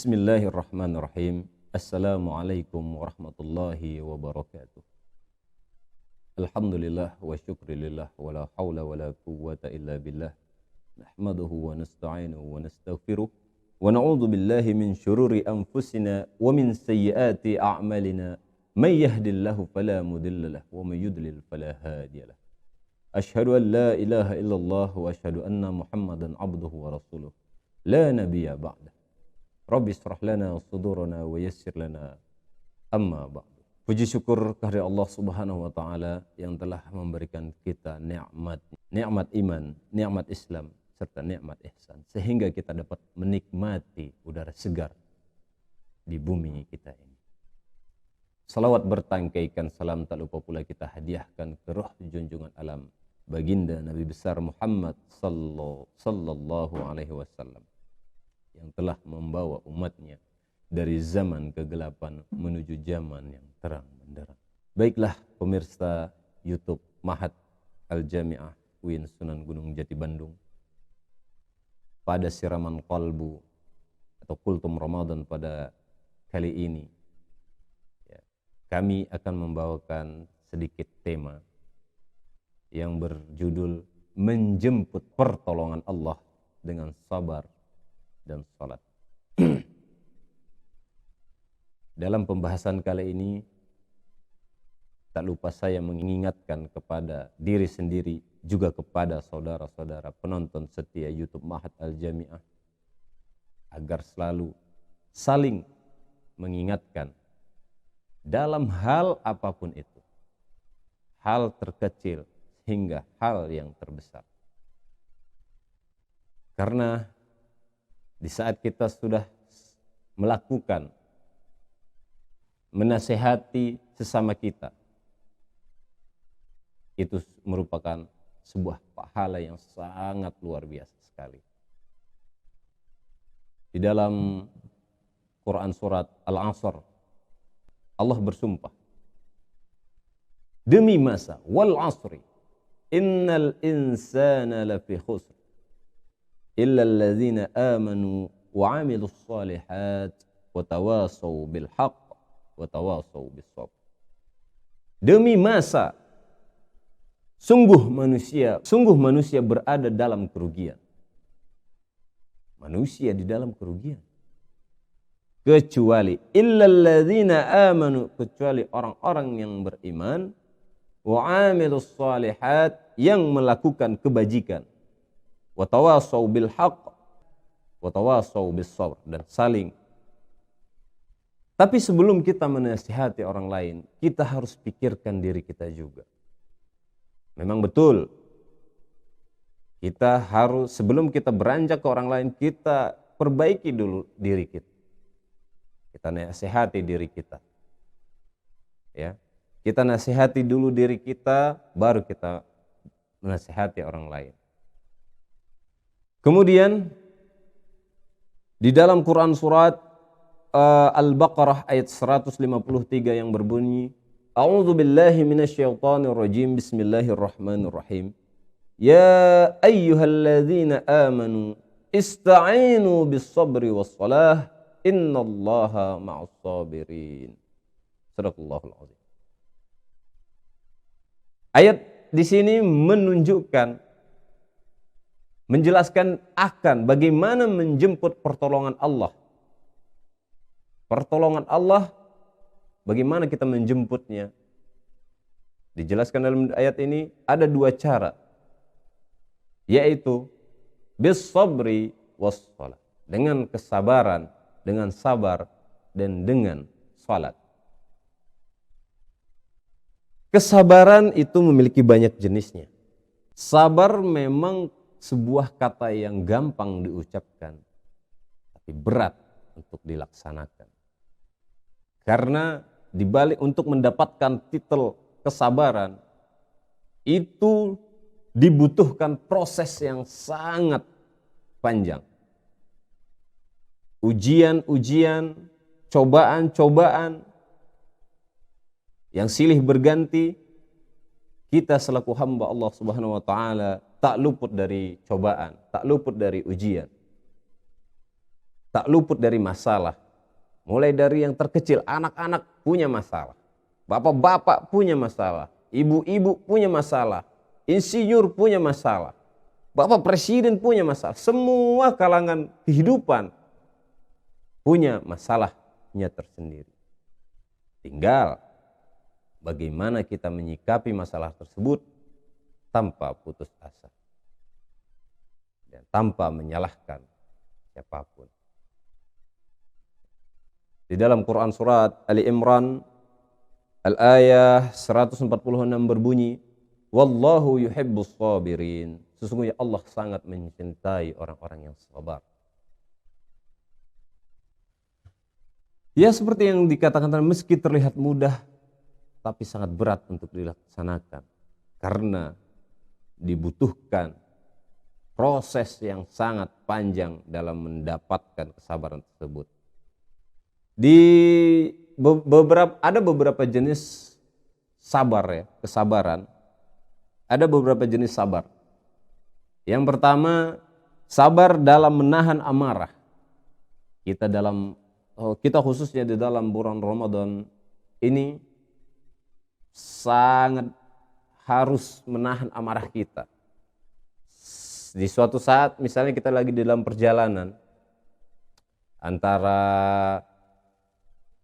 Bismillahirrahmanirrahim. Assalamualaikum warahmatullahi wabarakatuh. Alhamdulillah wa syukrilillah wa la hawla wa la quwwata illa billah. Nahmaduhu wa nasta'inuhu wa nastaghfiruh wa na'udzu billahi min syururi anfusina wa min sayyiati a'malina. May yahdihillahu fala mudilla lahu wa may yudlil fala hadiya lahu. Asyhadu an la ilaha illallah wa asyhadu anna Muhammadan abduhu wa rasuluh. La nabiyya ba'dah. Rabbi shrah lana sudurana wa yassir lana amma ba'du. Puji syukur kehadirat Allah Subhanahu wa taala yang telah memberikan kita nikmat iman, nikmat Islam serta nikmat ihsan sehingga kita dapat menikmati udara segar di bumi kita ini. Salawat bertangkaikan salam tak lupa pula kita hadiahkan ke roh junjungan alam baginda Nabi besar Muhammad sallallahu alaihi wasallam yang telah membawa umatnya dari zaman kegelapan menuju zaman yang terang benderang. Baiklah pemirsa YouTube Ma'had Al-Jami'ah UIN Sunan Gunung Jati Bandung, pada siraman qalbu atau kultum Ramadan pada kali ini kami akan membawakan sedikit tema yang berjudul menjemput pertolongan Allah dengan sabar dan salat. Dalam pembahasan kali ini tak lupa saya mengingatkan kepada diri sendiri juga kepada saudara-saudara penonton setia YouTube Ma'had Al-Jami'ah agar selalu saling mengingatkan dalam hal apapun itu, hal terkecil hingga hal yang terbesar. Karena di saat kita sudah melakukan menasehati sesama kita, itu merupakan sebuah pahala yang sangat luar biasa sekali. Di dalam Quran surat Al-Asr, Allah bersumpah, demi masa, wal asri, innal insana lafi khusr, illa alladzina amanu wa amilus salihat wa tawasaw bil haqq wa tawasaw bis sabr. Demi masa, sungguh manusia berada dalam kerugian. Manusia di dalam kerugian. Kecuali illalladzina amanu, kecuali orang-orang yang beriman, wa amilus salihat, yang melakukan kebajikan, wa tawasaw bil haqq wa tawasaw bis sabr, dan saling. Tapi sebelum kita menasihati orang lain, kita harus pikirkan diri kita juga. Memang betul, kita harus sebelum kita beranjak ke orang lain, kita perbaiki dulu diri kita. Kita nasihati diri kita. Ya. Kita nasihati dulu diri kita, baru kita menasihati orang lain. Kemudian di dalam Quran surat Al-Baqarah ayat 153 yang berbunyi, A'udzu billahi minasyaitonir rajim, bismillahirrahmanirrahim. Ya ayyuhalladzina amanu ista'inu bis-sabri was-salah, innallaha ma'as sabirin. Shadaqallahul azim. Ayat di sini menjelaskan akan bagaimana menjemput pertolongan Allah. Pertolongan Allah, bagaimana kita menjemputnya? Dijelaskan dalam ayat ini ada dua cara, yaitu bis-sabri was-salat, dengan kesabaran, dengan sabar, dan dengan salat. Kesabaran itu memiliki banyak jenisnya. Sabar memang sebuah kata yang gampang diucapkan, tapi berat untuk dilaksanakan. Karena dibalik untuk mendapatkan titel kesabaran, itu dibutuhkan proses yang sangat panjang. Ujian-ujian, cobaan-cobaan yang silih berganti, kita selaku hamba Allah Subhanahu wa taala tak luput dari cobaan, tak luput dari ujian. tak luput dari masalah. Mulai dari yang terkecil, anak-anak punya masalah, bapak-bapak punya masalah, ibu-ibu punya masalah, insinyur punya masalah, bapak presiden punya masalah. Semua kalangan kehidupan punya masalahnya tersendiri. Tinggal bagaimana kita menyikapi masalah tersebut tanpa putus asa dan tanpa menyalahkan siapapun. Di dalam Quran surat Ali Imran al-ayah 146 berbunyi, wallahu yuhibbus sabirin. Sesungguhnya Allah sangat mencintai orang-orang yang sabar. Ya, seperti yang dikatakan tadi, meski terlihat mudah tapi sangat berat untuk dilaksanakan karena dibutuhkan proses yang sangat panjang dalam mendapatkan kesabaran tersebut. Ada beberapa jenis sabar ya, kesabaran. Ada beberapa jenis sabar. Yang pertama, sabar dalam menahan amarah. Kita khususnya di dalam bulan Ramadan ini sangat harus menahan amarah kita. Di suatu saat misalnya kita lagi dalam perjalanan antara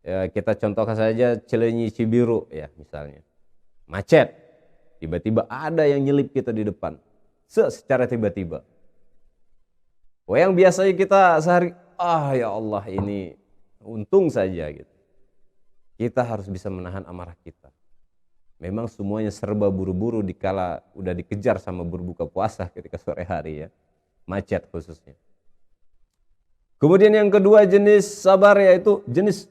ya, kita contohkan saja Cileunyi Cibiru ya misalnya, macet, tiba-tiba ada yang nyelip kita di depan secara tiba-tiba. Yang biasanya kita sehari, ya Allah ini untung saja gitu. Kita harus bisa menahan amarah kita. Memang semuanya serba buru-buru dikala udah dikejar sama berbuka puasa ketika sore hari ya, macet khususnya. Kemudian yang kedua jenis sabar yaitu jenis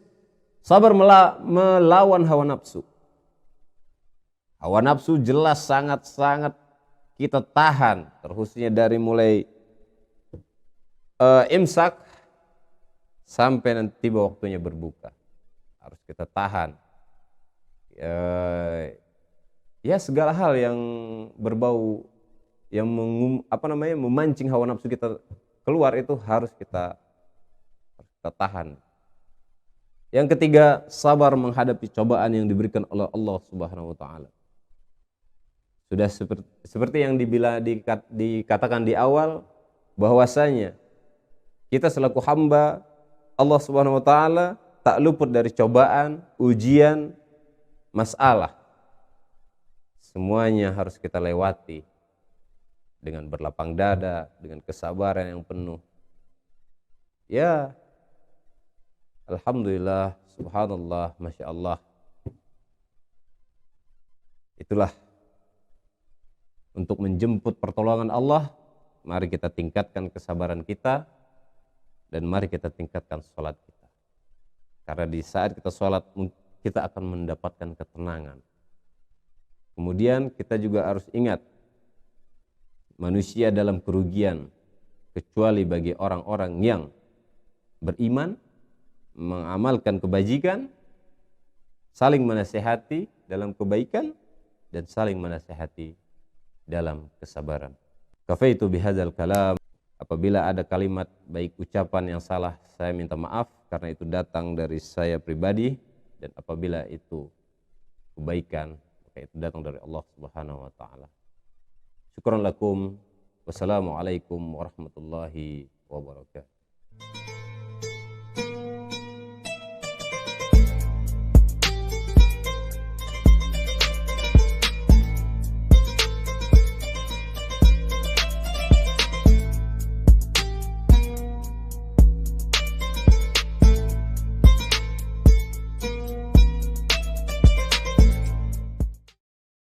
sabar melawan hawa nafsu. Hawa nafsu jelas sangat-sangat kita tahan, terkhususnya dari mulai imsak sampai nanti tiba waktunya berbuka. Harus kita tahan. Ya segala hal yang berbau yang memancing hawa nafsu kita keluar itu harus kita tahan. Yang ketiga, sabar menghadapi cobaan yang diberikan oleh Allah Subhanahu wa taala. Sudah seperti yang dikatakan di awal bahwasanya kita selaku hamba Allah Subhanahu wa taala tak luput dari cobaan, ujian, masalah. Semuanya harus kita lewati dengan berlapang dada, dengan kesabaran yang penuh. Ya, alhamdulillah, subhanallah, masya Allah. Itulah untuk menjemput pertolongan Allah. Mari kita tingkatkan kesabaran kita dan mari kita tingkatkan sholat kita. Karena di saat kita sholat kita akan mendapatkan ketenangan. Kemudian kita juga harus ingat manusia dalam kerugian kecuali bagi orang-orang yang beriman, mengamalkan kebajikan, saling menasihati dalam kebaikan dan saling menasihati dalam kesabaran. Kafaitu bihadzal kalam. Apabila ada kalimat baik ucapan yang salah, saya minta maaf karena itu datang dari saya pribadi, dan apabila itu kebaikan maka itu datang dari Allah Subhanahu wa taala. Syukran lakum. Wassalamualaikum warahmatullahi wabarakatuh.